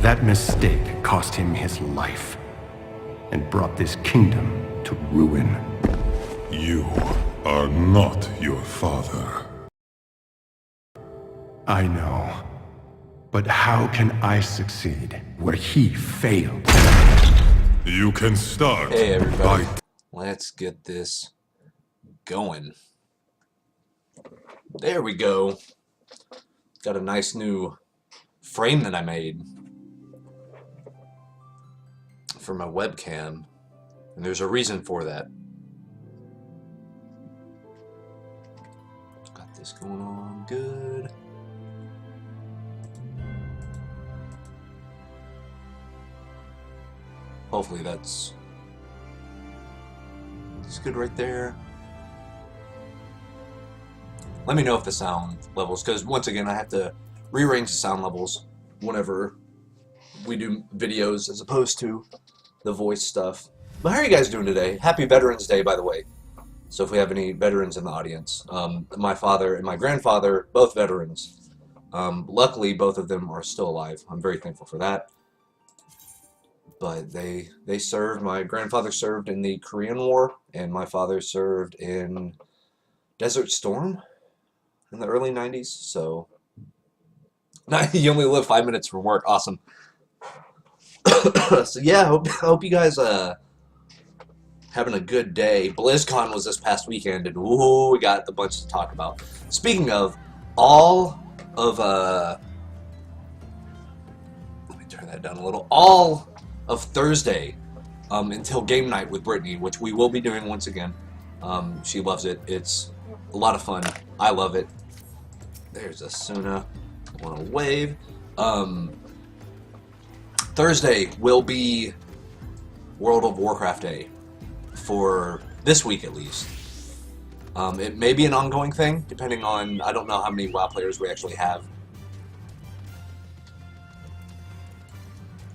That mistake cost him his life and brought this kingdom to ruin. You are not your father. I know. But how can I succeed where he failed? You can start. Hey everybody, let's get this going. There we go. Got a nice new frame that I made for my webcam, and there's a reason for that. Got this going on good. Hopefully that's good right there. Let me know if the sound levels, because once again I have to rearrange the sound levels whenever we do videos as opposed to the voice stuff. But how are you guys doing today? Happy Veterans Day, by the way. So if we have any veterans in the audience, my father and my grandfather, both veterans. Luckily, both of them are still alive. I'm very thankful for that. But they served. My grandfather served in the Korean War, and my father served in Desert Storm in the early 90s. So you only live 5 minutes from work. Awesome. So yeah, I hope you guys having a good day. BlizzCon was this past weekend, and ooh, we got a bunch to talk about. Speaking of, all of let me turn that down a little. All of Thursday until game night with Brittany, which we will be doing once again. She loves it. It's a lot of fun. I love it. There's Asuna. I want to wave. Thursday will be World of Warcraft Day for this week at least. It may be an ongoing thing depending on, I don't know how many WoW players we actually have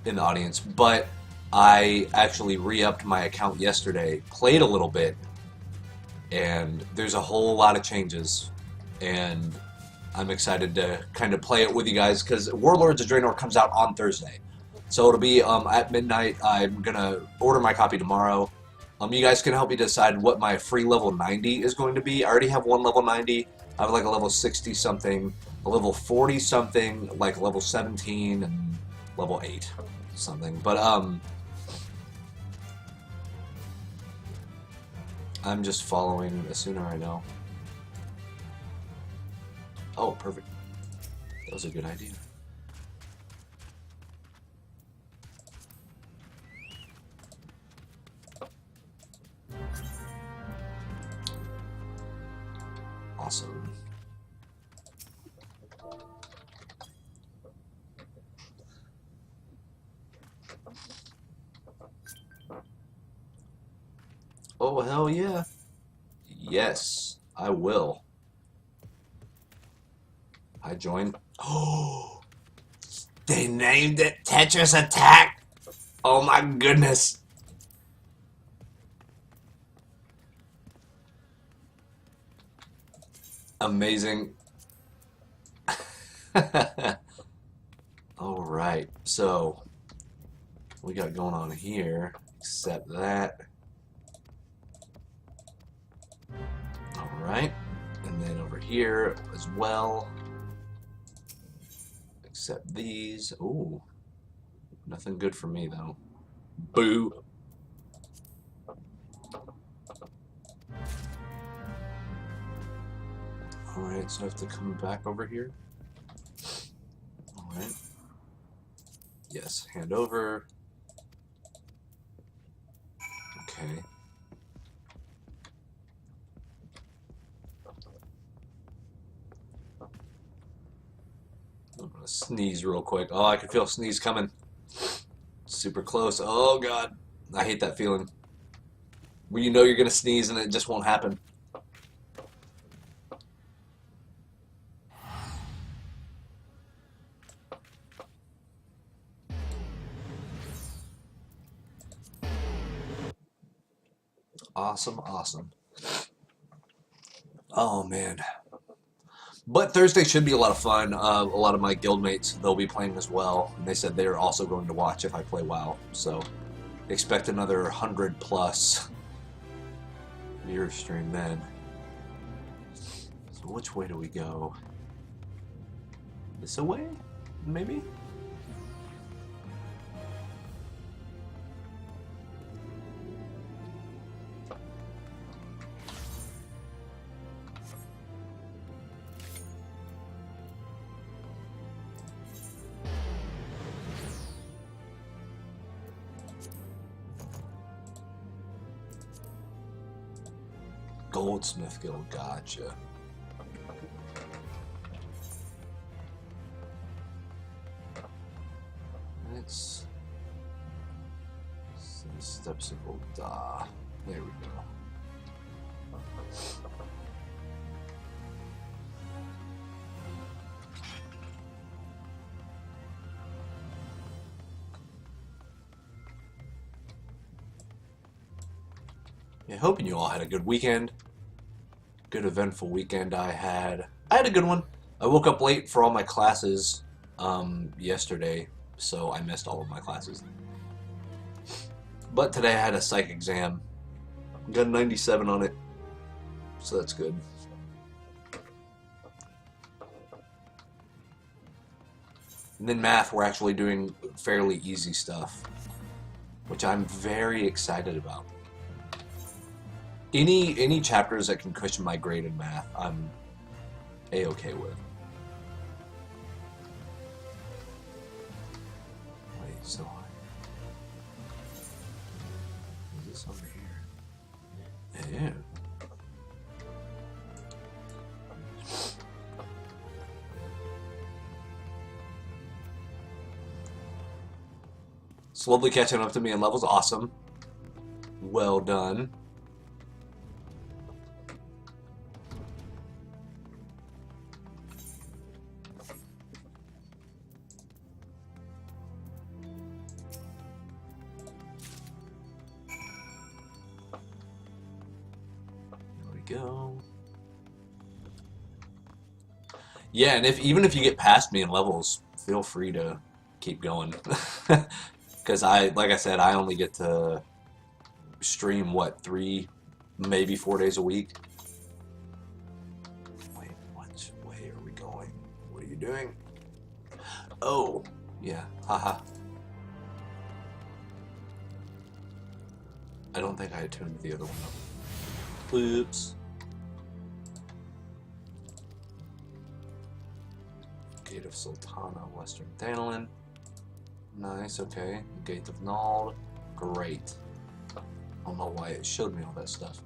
in the audience, but I actually re-upped my account yesterday, played a little bit, and there's a whole lot of changes, and I'm excited to kind of play it with you guys because Warlords of Draenor comes out on Thursday. So it'll be at midnight. I'm going to order my copy tomorrow. You guys can help me decide what my free level 90 is going to be. I already have one level 90. I have like a level 60 something, a level 40 something, like level 17, and level 8 something. But I'm just following Asuna right now. Oh, perfect. That was a good idea. Awesome. Oh, hell yeah. Yes, I will. I joined. Oh, they named it Tetris Attack. Oh my goodness. Amazing. All right, so we got going on here, except that. All right, and then over here as well, except these. Ooh, nothing good for me though. Boo. Alright, so I have to come back over here. Alright. Yes, hand over. Okay. I'm gonna sneeze real quick. Oh, I can feel a sneeze coming. Super close. Oh god. I hate that feeling. When you know you're gonna sneeze and it just won't happen. Awesome, awesome. Oh man. But Thursday should be a lot of fun. A lot of my guildmates, they'll be playing as well. And they said they're also going to watch if I play WoW. So expect another 100 plus viewer stream then. So which way do we go? This away? Maybe? Goldsmith Guild, gotcha. Let's see, steps of Ulda. There we go. Yeah, hoping you all had a good weekend. Good eventful weekend I had. I had a good one. I woke up late for all my classes yesterday, so I missed all of my classes. But today I had a psych exam. Got a 97 on it, so that's good. And then math, we're actually doing fairly easy stuff, which I'm very excited about. Any chapters that can cushion my grade in math, I'm A-okay with. Wait, so is this over here? Yeah. Slowly catching up to me in levels, awesome. Well done. Go. Yeah, and even if you get past me in levels, feel free to keep going. Because like I said, I only get to stream, what, 3, maybe 4 days a week? Wait, which way are we going? What are you doing? Oh, yeah, haha. I don't think I tuned the other one up. Oops. Gate of Sultana, Western Thanalan. Nice, okay. Gate of Nald. Great. I don't know why it showed me all that stuff.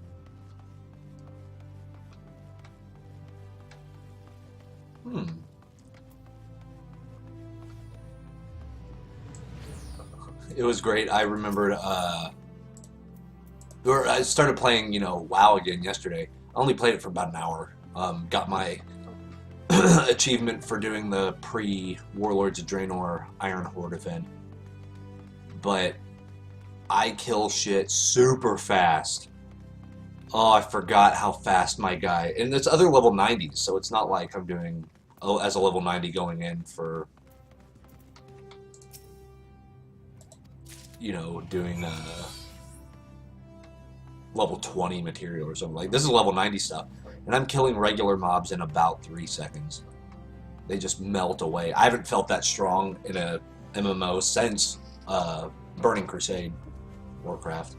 It was great. I remembered, I started playing, WoW again yesterday. I only played it for about an hour. Got my achievement for doing the pre-Warlords of Draenor Iron Horde event. But I kill shit super fast. Oh, I forgot how fast my guy... And it's other level 90s, so it's not like I'm doing as a level 90 going in for... doing level 20 material or something. Like, this is level 90 stuff. And I'm killing regular mobs in about 3 seconds. They just melt away. I haven't felt that strong in a MMO since Burning Crusade, Warcraft.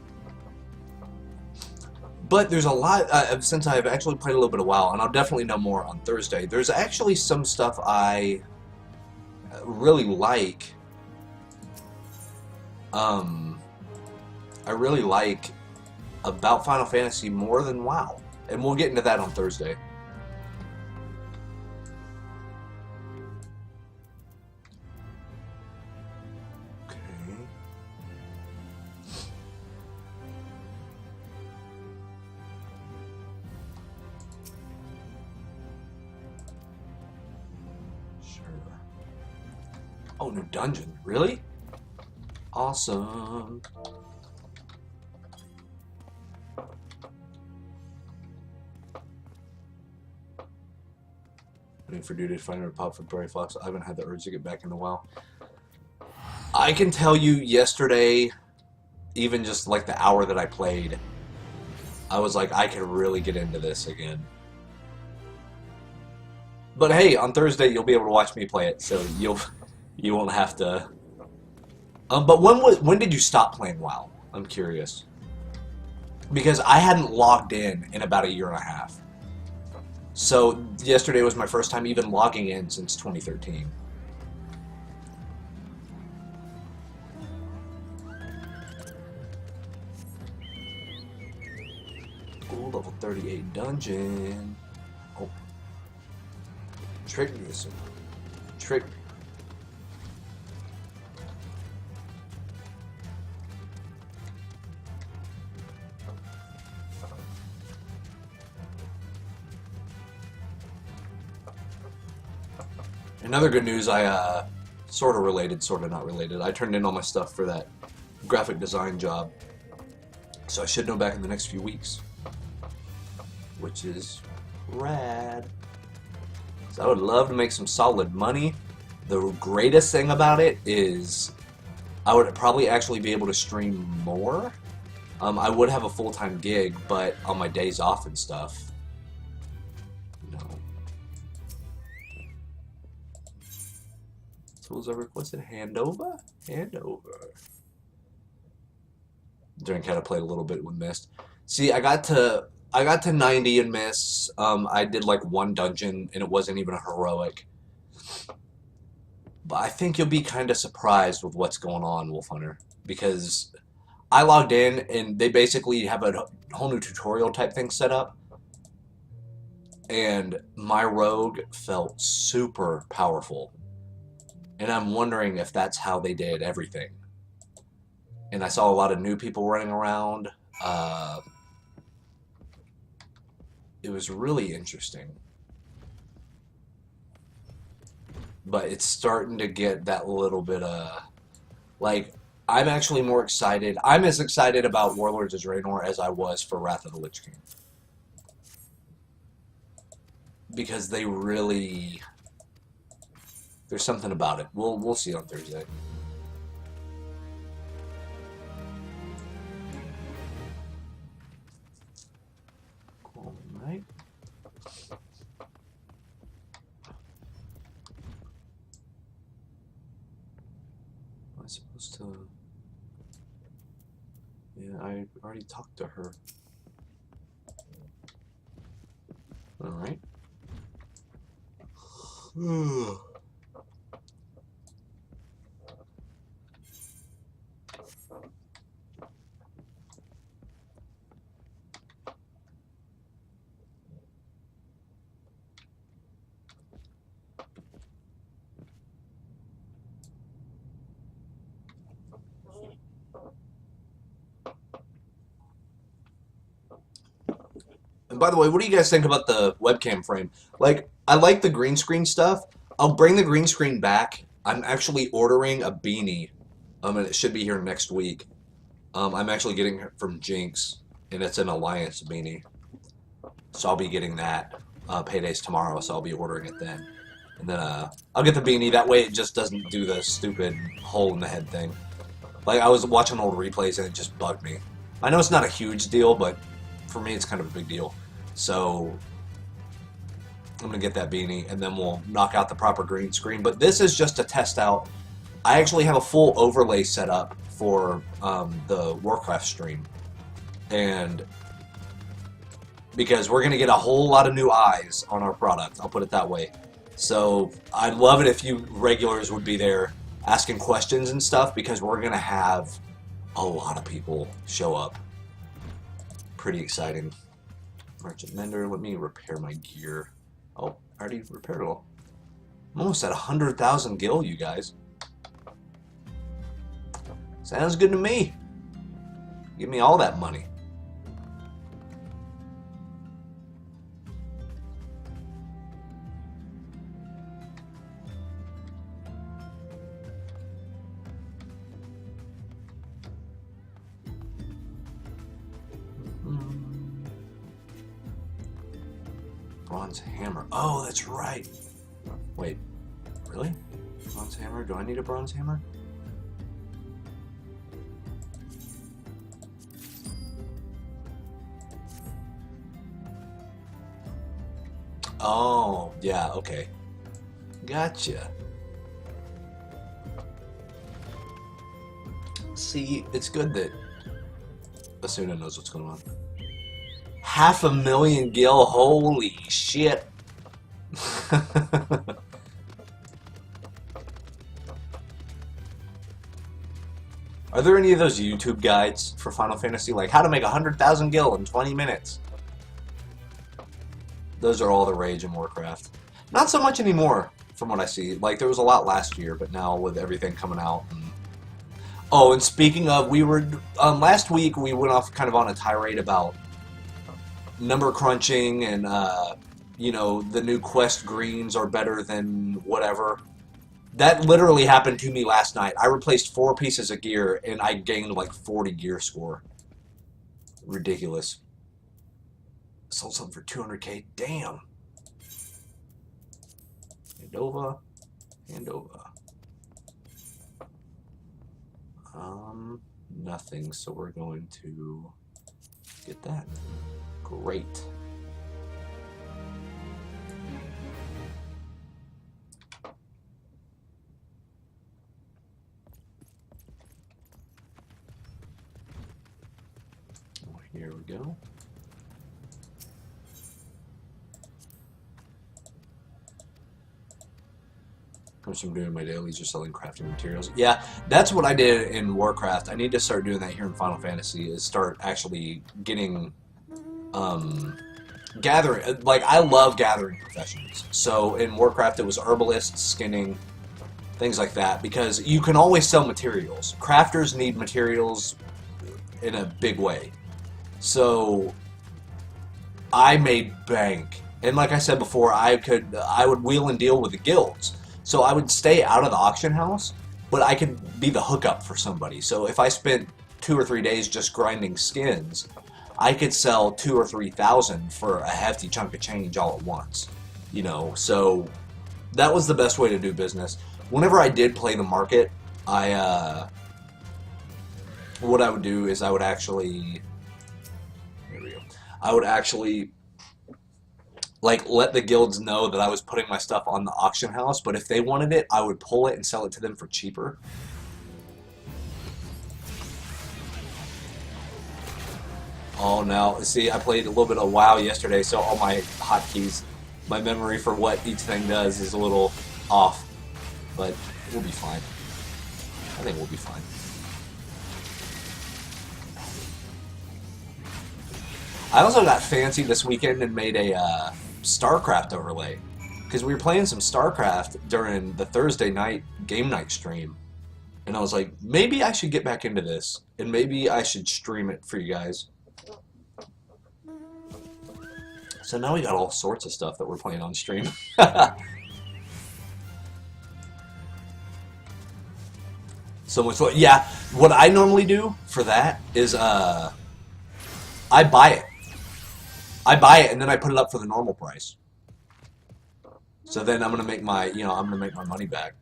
But there's a lot, since I've actually played a little bit of WoW, and I'll definitely know more on Thursday, there's actually some stuff I really like. I really like about Final Fantasy more than WoW. And we'll get into that on Thursday. Okay. Sure. Oh, new dungeon. Really? Awesome. Waiting for duty to find a pop for Berry Fox. I haven't had the urge to get back into WoW. I can tell you yesterday, even just like the hour that I played, I was like, I can really get into this again. But hey, on Thursday you'll be able to watch me play it, so you won't have to. But when did you stop playing WoW? I'm curious. Because I hadn't logged in about a year and a half. So yesterday was my first time even logging in since 2013. Ooh, level 38 dungeon. Oh. Trick me, Asuna. Trick me. Another good news, I sort of related, sort of not related. I turned in all my stuff for that graphic design job, so I should know back in the next few weeks, which is rad. So I would love to make some solid money. The greatest thing about it is I would probably actually be able to stream more. I would have a full-time gig, but on my days off and stuff, tools I requested. Handover? Handover. Drink had to play a little bit with Mist. See, I got to 90 in Mist. I did like one dungeon and it wasn't even a heroic. But I think you'll be kind of surprised with what's going on, Wolf Hunter, because I logged in and they basically have a whole new tutorial type thing set up. And my rogue felt super powerful. And I'm wondering if that's how they did everything. And I saw a lot of new people running around. It was really interesting. But it's starting to get that little bit like, I'm actually more excited. I'm as excited about Warlords of Draenor as I was for Wrath of the Lich King. Because they really... There's something about it. We'll see on Thursday. All right. Am I supposed to? Yeah, I already talked to her. All right. And by the way, what do you guys think about the webcam frame? Like, I like the green screen stuff. I'll bring the green screen back. I'm actually ordering a beanie, and it should be here next week. I'm actually getting it from Jinx, and it's an Alliance beanie. So I'll be getting that. Payday's tomorrow, so I'll be ordering it then. And then I'll get the beanie. That way it just doesn't do the stupid hole in the head thing. Like, I was watching old replays, and it just bugged me. I know it's not a huge deal, but for me, it's kind of a big deal. So I'm going to get that beanie, and then we'll knock out the proper green screen. But this is just to test out. I actually have a full overlay set up for the Warcraft stream. And because we're going to get a whole lot of new eyes on our product, I'll put it that way. So I'd love it if you regulars would be there asking questions and stuff, because we're going to have a lot of people show up. Pretty exciting. Merchant Mender, let me repair my gear. Oh, I already repaired it all. I'm almost at 100,000 gil, you guys. Sounds good to me. Give me all that money. Bronze hammer. Oh, that's right. Really? Bronze hammer? Do I need a bronze hammer? Oh, yeah, okay. Gotcha. See, it's good that Asuna knows what's going on. 500,000 gil, holy shit. Are there any of those YouTube guides for Final Fantasy, like how to make 100,000 gil in 20 minutes? Those are all the rage in Warcraft. Not so much anymore, from what I see. Like, there was a lot last year, but now with everything coming out. Oh, and speaking of, we were last week we went off kind of on a tirade about number crunching and you know, the new quest greens are better than whatever. That literally happened to me last night. I replaced 4 pieces of gear and I gained like 40 gear score. Ridiculous. Sold something for 200k. Damn. Hand over. Hand over. Nothing, so we're going to get that. Great. Here we go. Comes from doing my dailies or selling crafting materials. Yeah, that's what I did in Warcraft. I need to start doing that here in Final Fantasy, is start actually getting gathering. Like, I love gathering professions. So in Warcraft it was herbalists, skinning, things like that, because you can always sell materials. Crafters need materials in a big way. So I made bank. And like I said before, I would wheel and deal with the guilds. So I would stay out of the auction house, but I could be the hookup for somebody. So if I spent 2 or 3 days just grinding skins, I could sell 2,000 or 3,000 for a hefty chunk of change all at once. You know, so that was the best way to do business. Whenever I did play the market, what I would do is I would actually, here we go. I would actually, like, let the guilds know that I was putting my stuff on the auction house, but if they wanted it, I would pull it and sell it to them for cheaper. Oh, now, see, I played a little bit of WoW yesterday, so all my hotkeys, my memory for what each thing does is a little off, but we'll be fine. I think we'll be fine. I also got fancy this weekend and made a StarCraft overlay, because we were playing some StarCraft during the Thursday night game night stream, and I was like, maybe I should get back into this, and maybe I should stream it for you guys. So now we got all sorts of stuff that we're playing on stream. So much fun. Yeah, what I normally do for that is I buy it. I buy it and then I put it up for the normal price. So then I'm gonna make my, I'm gonna make my money back.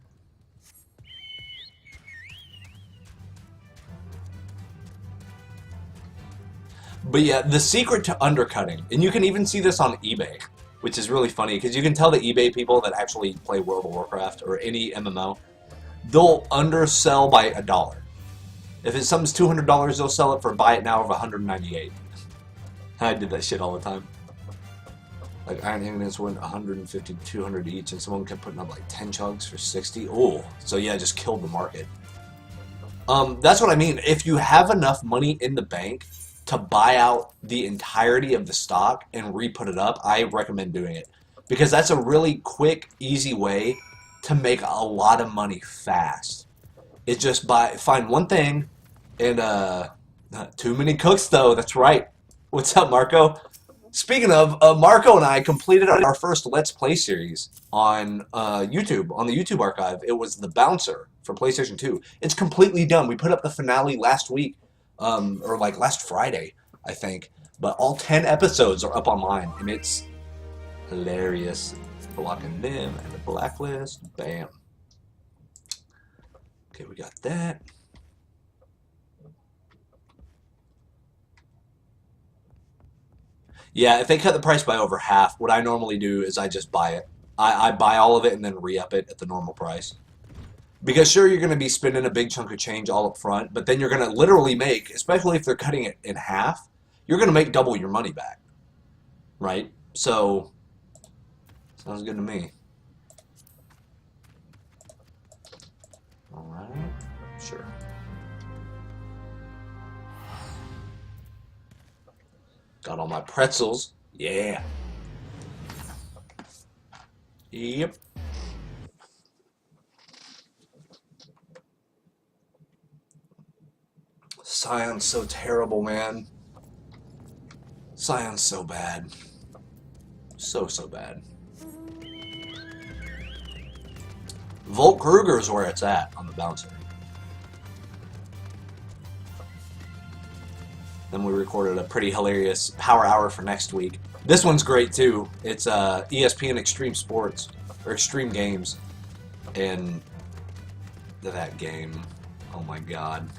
But yeah, the secret to undercutting, and you can even see this on eBay, which is really funny because you can tell the eBay people that actually play World of Warcraft or any MMO, they'll undersell by $1. If something's $200, they'll sell it for buy it now of $198. I did that shit all the time. Like, Iron Ingots went 150 to 200 each, and someone kept putting up like 10 chugs for 60. Oh, so yeah, just killed the market. That's what I mean. If you have enough money in the bank to buy out the entirety of the stock and re-put it up, I recommend doing it. Because that's a really quick, easy way to make a lot of money fast. It's just find one thing, and not too many cooks though, that's right. What's up, Marco? Speaking of, Marco and I completed our first Let's Play series on YouTube, on the YouTube archive. It was The Bouncer for PlayStation 2. It's completely done. We put up the finale last week, or like last Friday, I think. But all 10 episodes are up online, and it's hilarious. Blocking them and the blacklist. Bam. Okay, we got that. Yeah, if they cut the price by over half, what I normally do is I just buy it. I buy all of it and then re-up it at the normal price. Because sure, you're going to be spending a big chunk of change all up front, but then you're going to literally make, especially if they're cutting it in half, you're going to make double your money back. Right? So, sounds good to me. Alright, sure. Got all my pretzels. Yeah. Yep. Scion's so terrible, man. Scion's so bad. So bad. Volt Kruger's where it's at on the bouncer. Then we recorded a pretty hilarious power hour for next week. This one's great too. It's ESPN Extreme Sports, or Extreme Games. And that game, oh my god.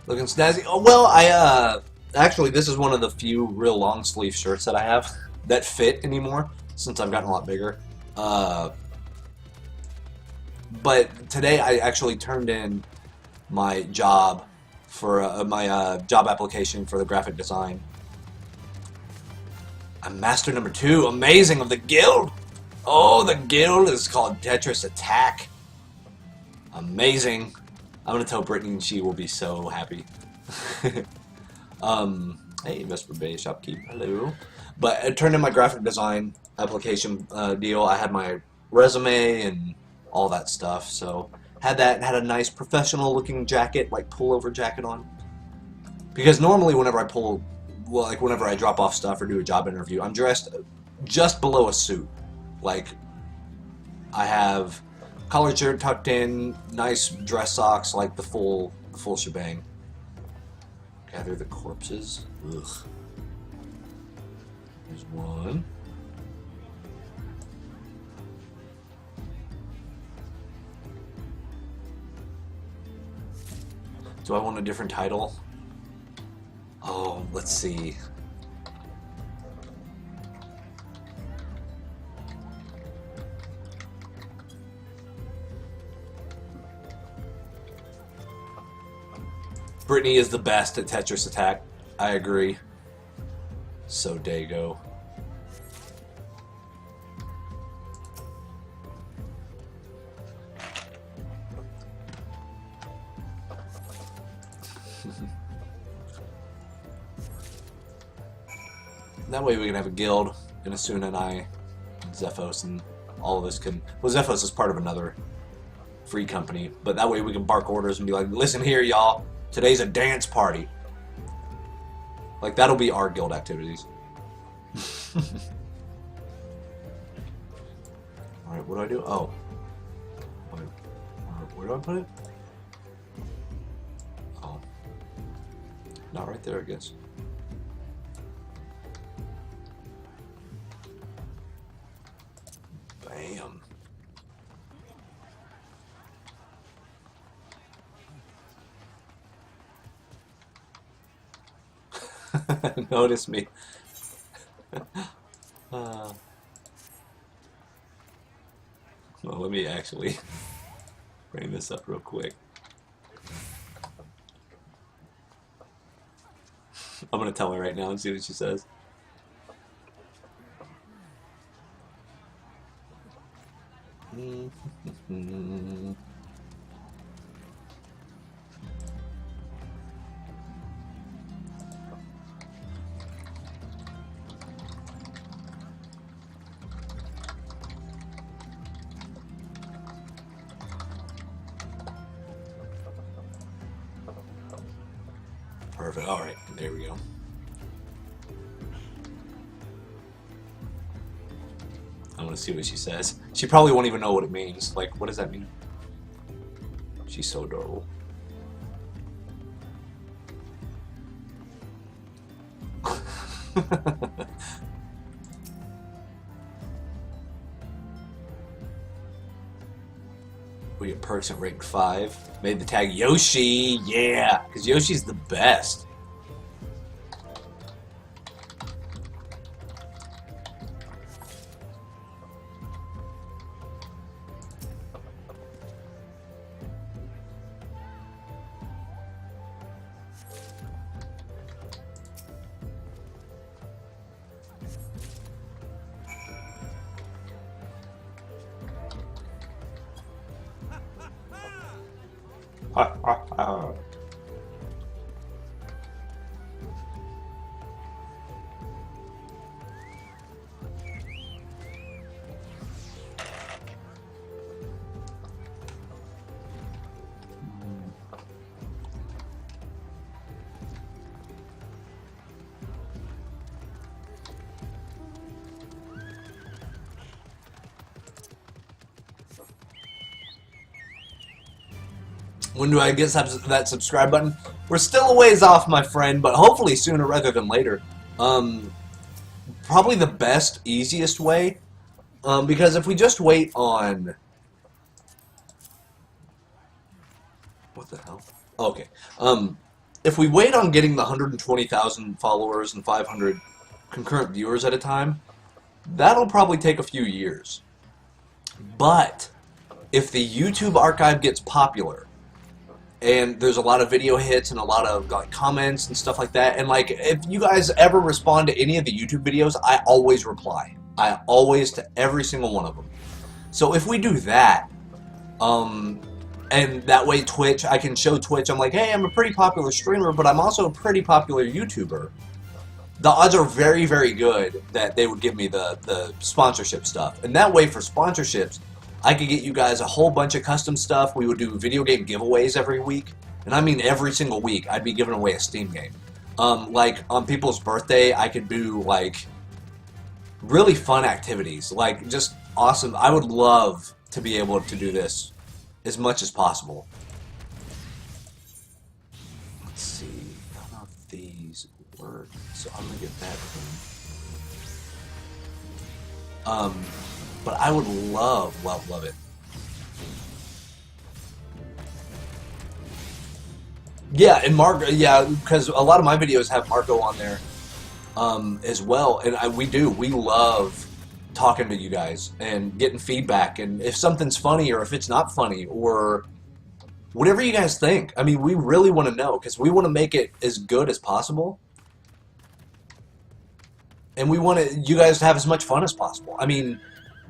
Looking snazzy. Oh, well, actually, this is one of the few real long sleeve shirts that I have that fit anymore since I've gotten a lot bigger. But today I actually turned in my job for my job application for the graphic design. I'm Master number 2, amazing, of the guild. Oh, the guild is called Tetris Attack. Amazing. I'm gonna tell Brittany and she will be so happy. Hey, Vesper Bay Shopkeep, hello. But I turned in my graphic design application deal. I had my resume and all that stuff, so had that and had a nice professional looking jacket, like pullover jacket on. Because normally whenever I whenever I drop off stuff or do a job interview, I'm dressed just below a suit. Like, I have collared shirt tucked in, nice dress socks, like the full shebang. Gather the corpses. Ugh. There's one. Do I want a different title? Oh, let's see. Brittany is the best at Tetris Attack. I agree. So Dago. That way we can have a guild, and Asuna and I, Zephos, and all of us can... Well, Zephos is part of another free company, but that way we can bark orders and be like, listen here, y'all. Today's a dance party. Like, that'll be our guild activities. Alright, what do I do? Oh. Where do I put it? Oh. Not right there, I guess. Bam. Notice me. Well, let me actually bring this up real quick. I'm gonna tell her right now and see what she says. Perfect. All right, there we go. want to see what she says. She probably won't even know what it means. Like, what does that mean? She's so adorable. We get perks at rank 5. Made the tag Yoshi, yeah, because Yoshi's the best. Ha ha ha. When do I get that subscribe button? We're still a ways off, my friend, but hopefully sooner rather than later. Probably the best, easiest way, because if we just wait on... What the hell? Okay. If we wait on getting the 120,000 followers and 500 concurrent viewers at a time, that'll probably take a few years. But if the YouTube archive gets popular, and there's a lot of video hits and a lot of like comments and stuff like that, and like if you guys ever respond to any of the YouTube videos, I always reply. I always, to every single one of them. So if we do that, and that way Twitch, I can show Twitch, I'm like, hey, I'm a pretty popular streamer, but I'm also a pretty popular YouTuber. The odds are very, very good that they would give me the sponsorship stuff. And that way for sponsorships, I could get you guys a whole bunch of custom stuff. We would do video game giveaways every week. And I mean every single week, I'd be giving away a Steam game. Like, on people's birthday, I could do, like, really fun activities. Like, just awesome. I would love to be able to do this as much as possible. Let's see. None of these work. So I'm going to get that done. But I would love it. Yeah, and Marco, yeah, because a lot of my videos have Marco on there as well, and we love talking to you guys and getting feedback, and if something's funny or if it's not funny or whatever you guys think. I mean, we really want to know because we want to make it as good as possible. And we want you guys to have as much fun as possible. I mean,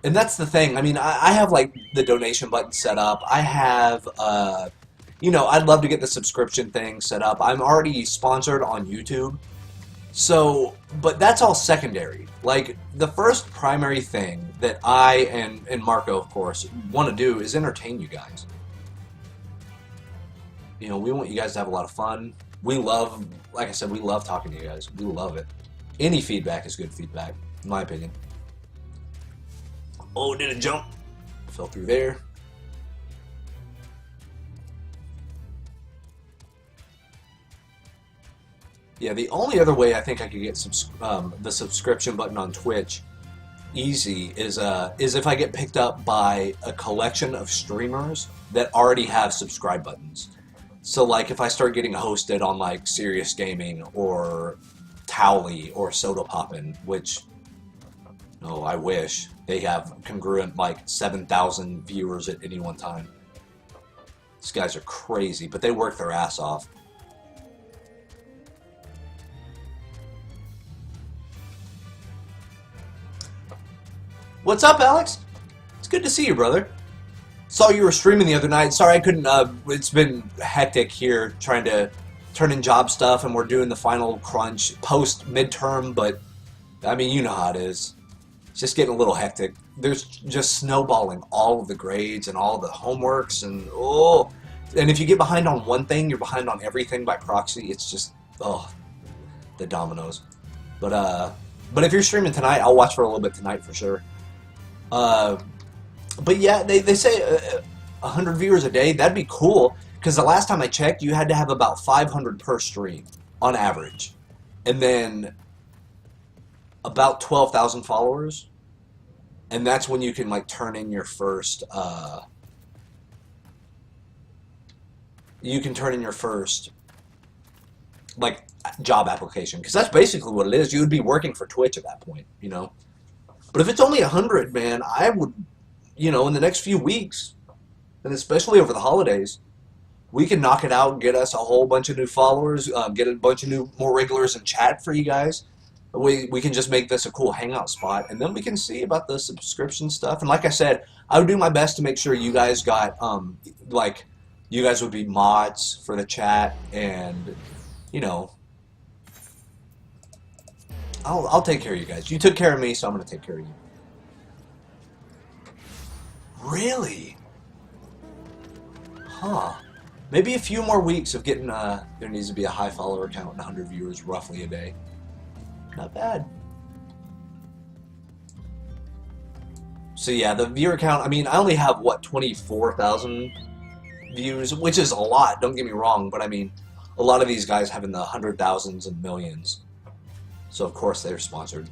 and that's the thing. I mean, I have, like, the donation button set up. I have, you know, I'd love to get the subscription thing set up. I'm already sponsored on YouTube. So, but that's all secondary. Like, the first primary thing that I, and Marco, of course, want to do is entertain you guys. You know, we want you guys to have a lot of fun. We love, like I said, we love talking to you guys. We love it. Any feedback is good feedback, in my opinion. Oh, did it jump? Fell through there. Yeah, the only other way I think I could get the subscription button on Twitch easy is if I get picked up by a collection of streamers that already have subscribe buttons. So, like, if I start getting hosted on, like, Serious Gaming or Towley or Soda Poppin', which, oh, I wish. They have congruent, like, 7,000 viewers at any one time. These guys are crazy, but they work their ass off. What's up, Alex? It's good to see you, brother. Saw you were streaming the other night. Sorry I couldn't, it's been hectic here trying to turn in job stuff, and we're doing the final crunch post-midterm, but, I mean, you know how it is. It's just getting a little hectic. There's just snowballing all of the grades and all of the homeworks, and oh, and if you get behind on one thing, you're behind on everything by proxy. It's just, oh, the dominoes. But if you're streaming tonight, I'll watch for a little bit tonight for sure. But yeah, they say 100 viewers a day. That'd be cool, because the last time I checked, you had to have about 500 per stream on average, and then about 12,000 followers, and that's when you can like turn in your first. You can turn in your first like job application, because that's basically what it is. You would be working for Twitch at that point, you know. But if it's only 100, man, I would, you know, in the next few weeks, and especially over the holidays, we can knock it out and get us a whole bunch of new followers, get a bunch of more regulars in chat for you guys. We can just make this a cool hangout spot, and then we can see about the subscription stuff. And like I said, I would do my best to make sure you guys got, like, you guys would be mods for the chat, and, you know, I'll take care of you guys. You took care of me, so I'm going to take care of you. Really? Huh. Maybe a few more weeks of getting, there needs to be a high follower count and 100 viewers roughly a day. Not bad. So yeah, the viewer count, I mean, I only have, what, 24,000 views, which is a lot, don't get me wrong, but I mean, a lot of these guys have in the 100,000s and millions. So of course they're sponsored.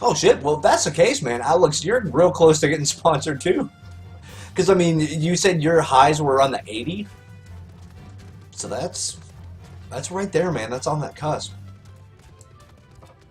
Oh shit, well if that's the case, man, Alex, you're real close to getting sponsored too. Because I mean, you said your highs were on the 80? So that's right there, man, that's on that cusp.